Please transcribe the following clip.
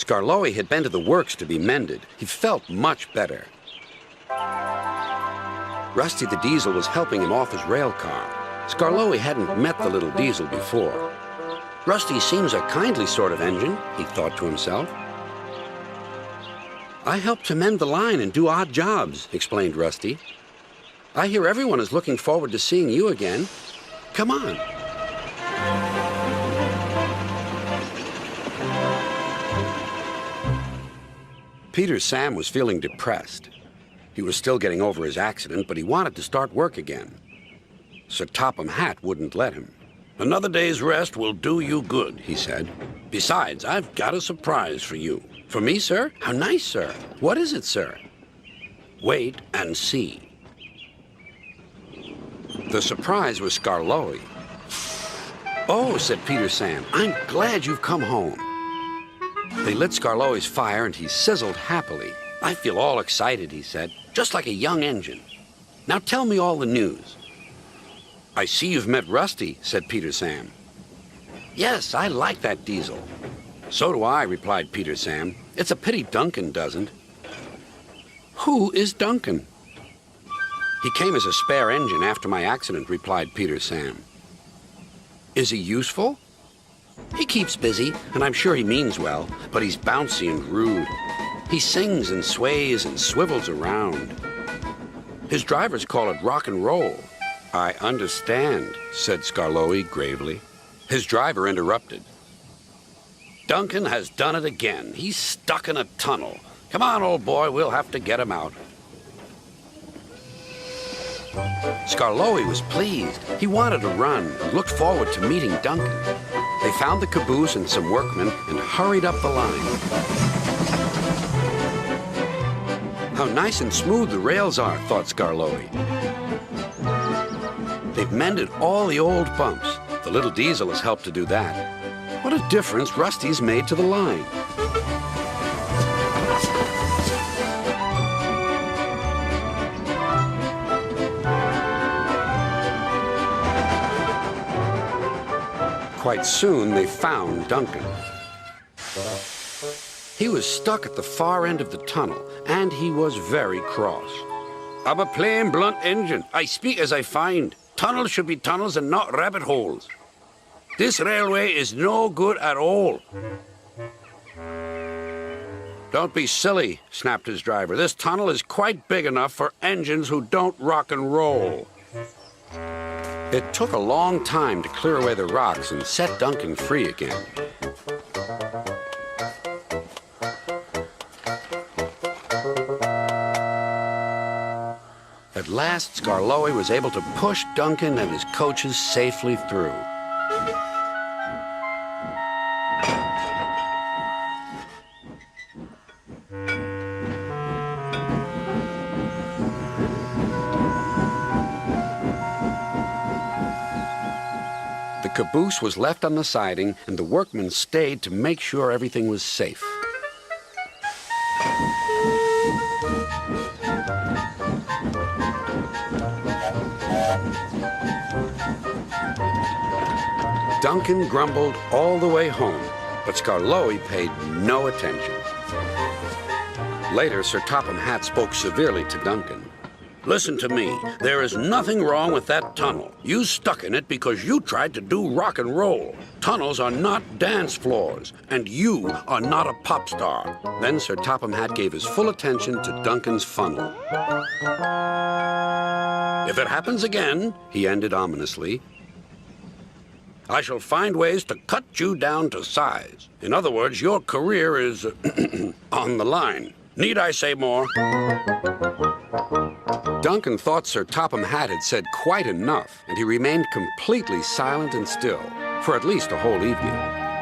Skarloey had been to the works to be mended. He felt much better. Rusty the Diesel was helping him off his rail car. Skarloey hadn't met the little diesel before. Rusty seems a kindly sort of engine, he thought to himself. I help to mend the line and do odd jobs, explained Rusty. I hear everyone is looking forward to seeing you again. Come on. Peter Sam was feeling depressed. He was still getting over his accident, but he wanted to start work again. Sir Topham Hatt wouldn't let him. Another day's rest will do you good, he said. Besides, I've got a surprise for you. For me, sir? How nice, sir. What is it, sir? Wait and see. The surprise was Skarloey. Oh, said Peter Sam, I'm glad you've come home. They lit Skarloey's fire and he sizzled happily. I feel all excited, he said, just like a young engine. Now tell me all the news. I see you've met Rusty, said Peter Sam. Yes, I like that diesel. So do I, replied Peter Sam. It's a pity Duncan doesn't. Who is Duncan? He came as a spare engine after my accident, replied Peter Sam. Is he useful? He keeps busy, and I'm sure he means well, but he's bouncy and rude. He sings and sways and swivels around. His drivers call it rock and roll. I understand, said Skarloey gravely. His driver interrupted. Duncan has done it again. He's stuck in a tunnel. Come on, old boy, we'll have to get him out. Skarloey was pleased. He wanted to run and looked forward to meeting Duncan. They found the caboose and some workmen and hurried up the line. How nice and smooth the rails are, thought Skarloey. They've mended all the old bumps. The little diesel has helped to do that. What a difference Rusty's made to the line. Quite soon, they found Duncan. He was stuck at the far end of the tunnel, and he was very cross. I'm a plain, blunt engine. I speak as I find. Tunnels should be tunnels and not rabbit holes. This railway is no good at all. Don't be silly, snapped his driver. This tunnel is quite big enough for engines who don't rock and roll. It took a long time to clear away the rocks and set Duncan free again. At last, Skarloey was able to push Duncan and his coaches safely through. The caboose was left on the siding, and the workmen stayed to make sure everything was safe. Duncan grumbled all the way home, but Skarloey paid no attention. Later, Sir Topham Hatt spoke severely to Duncan. Listen to me. There is nothing wrong with that tunnel. You stuck in it because you tried to do rock and roll. Tunnels are not dance floors, and you are not a pop star. Then Sir Topham Hatt gave his full attention to Duncan's funnel. If it happens again, he ended ominously, I shall find ways to cut you down to size. In other words, your career is on the line. Need I say more? Duncan thought Sir Topham Hatt had said quite enough, and he remained completely silent and still, for at least a whole evening.